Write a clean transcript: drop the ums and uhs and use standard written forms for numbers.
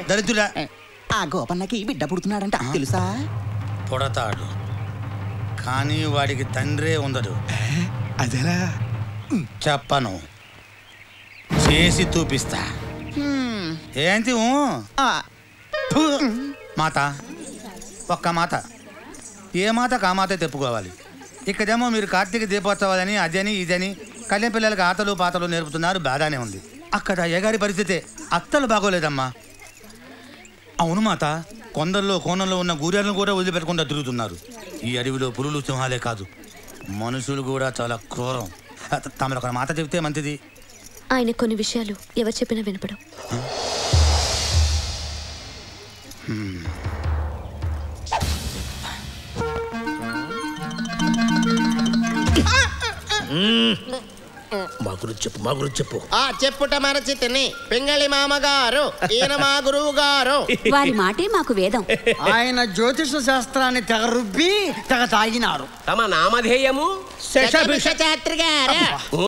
దరిద్రుడా. ఆ గోపన్నకి బిడ్డ పుడుతున్నాడంట తెలుసా? పుడతాడు, కానీ వాడికి తండ్రే ఉండడు. అదేలా? చెప్పను, చేసి చూపిస్తా. ఏంటి మాత, ఒక్క మాత, ఏ మాతకు ఆ మాత తెప్పుకోవాలి. ఇక్కడేమో మీరు కార్తీక దీపోత్సవాలని అదని ఇదని కళ్యాణ పిల్లలకి ఆటలు పాటలు నేర్పుతున్నారు, బాగానే ఉంది. అక్కడ అయ్యగారి పరిస్థితే అత్తలు బాగోలేదమ్మా. అవును మాత, కొండల్లో కోణంలో ఉన్న గూర్యాలను కూడా వదిలిపెట్టకుండా తిరుగుతున్నారు. ఈ అడవిలో పులులు సింహాలే కాదు, మనుషులు కూడా చాలా క్రూరం. తమరు ఒక మాట చెబితే మంచిది. ఆయన కొన్ని విషయాలు ఎవరు చెప్పినా వినపడం. మా గురించి చెప్పు. చెప్పుట మరచితిని పింగళి మామగారు, ఈయన మా గురువు గారు. వారి మాటే మాకు వేదం. ఆయన జ్యోతిష శాస్త్రాన్ని తెగ రుబ్బి తెగ తాగినారు. తమ నామధేయము శశభిష శాస్త్రి గారు.